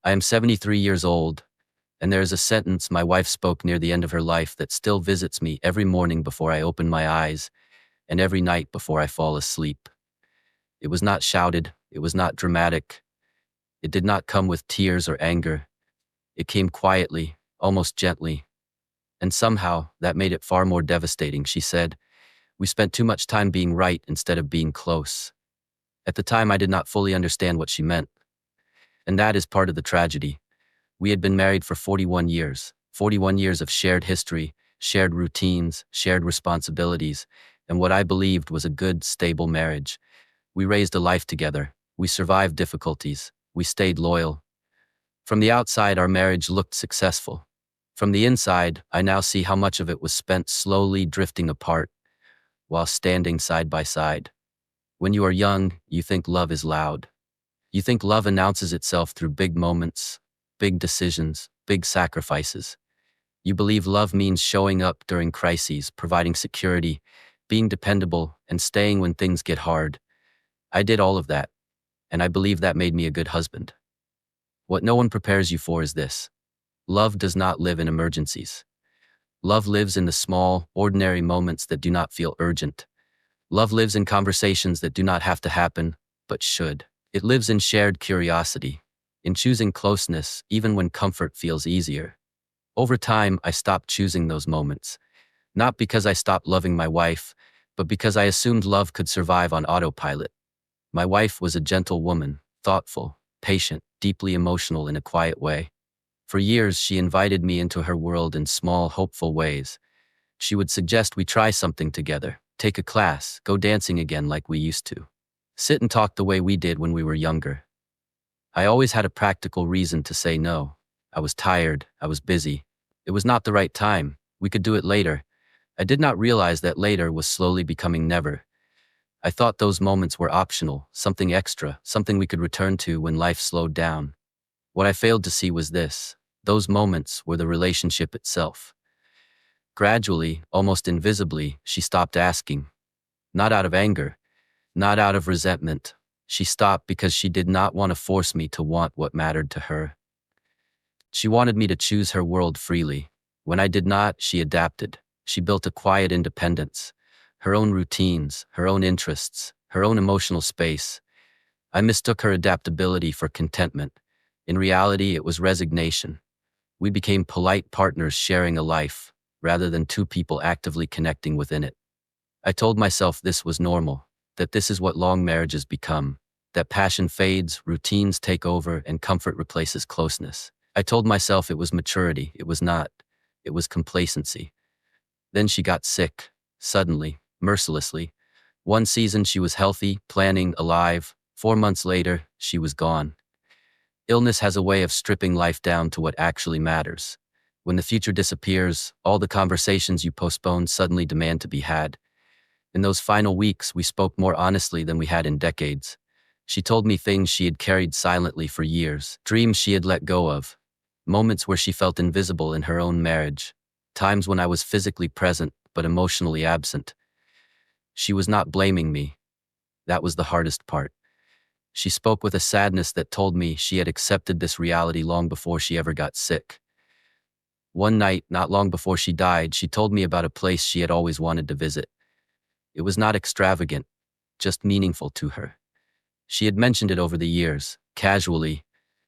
I am 73 years old, and there is a sentence my wife spoke near the end of her life that still visits me every morning before I open my eyes and every night before I fall asleep. It was not shouted, it was not dramatic, it did not come with tears or anger. It came quietly, almost gently, and somehow that made it far more devastating. She said, "We spent too much time being right instead of being close." At the time, I did not fully understand what she meant. And that is part of the tragedy. We had been married for 41 years of shared history, shared routines, shared responsibilities, and what I believed was a good, stable marriage. We raised a life together. We survived difficulties. We stayed loyal. From the outside, our marriage looked successful. From the inside, I now see how much of it was spent slowly drifting apart while standing side by side. When you are young, you think love is loud. You think love announces itself through big moments, big decisions, big sacrifices. You believe love means showing up during crises, providing security, being dependable, and staying when things get hard. I did all of that, and I believe that made me a good husband. What no one prepares you for is this. Love does not live in emergencies. Love lives in the small, ordinary moments that do not feel urgent. Love lives in conversations that do not have to happen, but should. It lives in shared curiosity, in choosing closeness even when comfort feels easier. Over time, I stopped choosing those moments. Not because I stopped loving my wife, but because I assumed love could survive on autopilot. My wife was a gentle woman, thoughtful, patient, deeply emotional in a quiet way. For years, she invited me into her world in small, hopeful ways. She would suggest we try something together, take a class, go dancing again like we used to. Sit and talk the way we did when we were younger. I always had a practical reason to say no. I was tired, I was busy. It was not the right time, we could do it later. I did not realize that later was slowly becoming never. I thought those moments were optional, something extra, something we could return to when life slowed down. What I failed to see was this. Those moments were the relationship itself. Gradually, almost invisibly, she stopped asking. Not out of anger, not out of resentment. She stopped because she did not want to force me to want what mattered to her. She wanted me to choose her world freely. When I did not, she adapted. She built a quiet independence, her own routines, her own interests, her own emotional space. I mistook her adaptability for contentment. In reality, it was resignation. We became polite partners sharing a life, rather than two people actively connecting within it. I told myself this was normal, that this is what long marriages become, that passion fades, routines take over, and comfort replaces closeness. I told myself it was maturity. It was not. It was complacency. Then she got sick, suddenly, mercilessly. One season she was healthy, planning, alive. 4 months later, she was gone. Illness has a way of stripping life down to what actually matters. When the future disappears, all the conversations you postponed suddenly demand to be had. In those final weeks, we spoke more honestly than we had in decades. She told me things she had carried silently for years, dreams she had let go of, moments where she felt invisible in her own marriage, times when I was physically present but emotionally absent. She was not blaming me. That was the hardest part. She spoke with a sadness that told me she had accepted this reality long before she ever got sick. One night, not long before she died, she told me about a place she had always wanted to visit. It was not extravagant, just meaningful to her. She had mentioned it over the years, casually,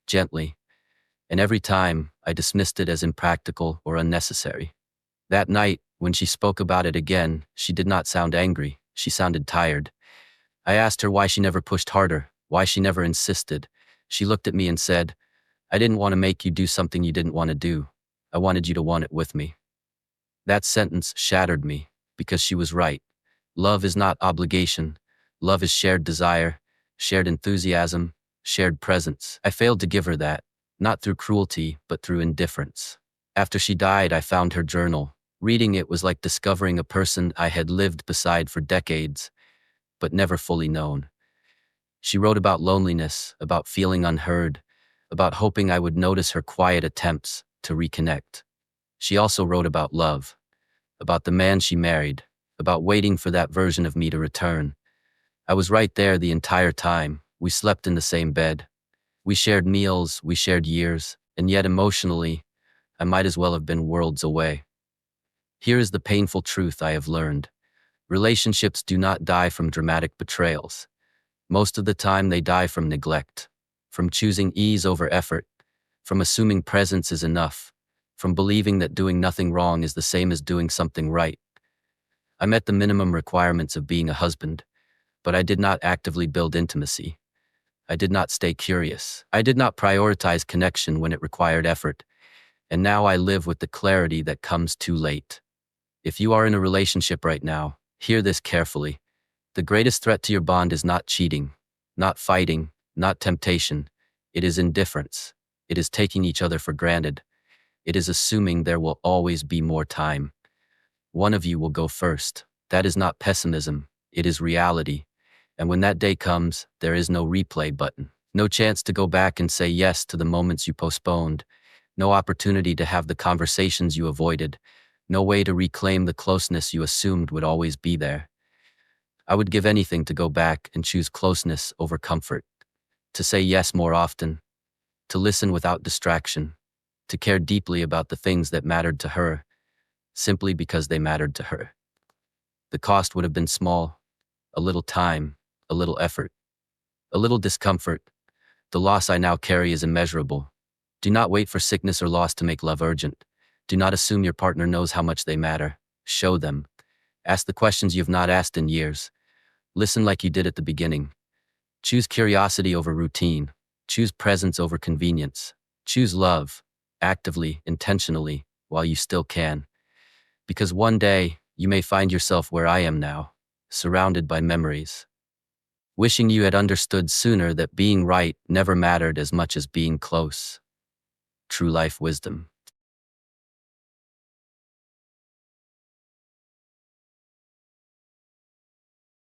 gently, and every time I dismissed it as impractical or unnecessary. That night, when she spoke about it again, she did not sound angry, she sounded tired. I asked her why she never pushed harder, why she never insisted. She looked at me and said, "I didn't want to make you do something you didn't want to do. I wanted you to want it with me." That sentence shattered me, because she was right. Love is not obligation. Love is shared desire, shared enthusiasm, shared presence. I failed to give her that, not through cruelty, but through indifference. After she died, I found her journal. Reading it was like discovering a person I had lived beside for decades, but never fully known. She wrote about loneliness, about feeling unheard, about hoping I would notice her quiet attempts to reconnect. She also wrote about love, about the man she married, about waiting for that version of me to return. I was right there the entire time. We slept in the same bed. We shared meals, we shared years, and yet emotionally, I might as well have been worlds away. Here is the painful truth I have learned. Relationships do not die from dramatic betrayals. Most of the time, they die from neglect, from choosing ease over effort, from assuming presence is enough, from believing that doing nothing wrong is the same as doing something right. I met the minimum requirements of being a husband, but I did not actively build intimacy. I did not stay curious. I did not prioritize connection when it required effort, and now I live with the clarity that comes too late. If you are in a relationship right now, hear this carefully. The greatest threat to your bond is not cheating, not fighting, not temptation. It is indifference. It is taking each other for granted. It is assuming there will always be more time. One of you will go first. That is not pessimism. It is reality. And when that day comes, there is no replay button. No chance to go back and say yes to the moments you postponed. No opportunity to have the conversations you avoided. No way to reclaim the closeness you assumed would always be there. I would give anything to go back and choose closeness over comfort. To say yes more often. To listen without distraction. To care deeply about the things that mattered to her, simply because they mattered to her. The cost would have been small. A little time, a little effort, a little discomfort. The loss I now carry is immeasurable. Do not wait for sickness or loss to make love urgent. Do not assume your partner knows how much they matter. Show them. Ask the questions you have not asked in years. Listen like you did at the beginning. Choose curiosity over routine. Choose presence over convenience. Choose love, actively, intentionally, while you still can. Because one day, you may find yourself where I am now, surrounded by memories. Wishing you had understood sooner that being right never mattered as much as being close. True life wisdom.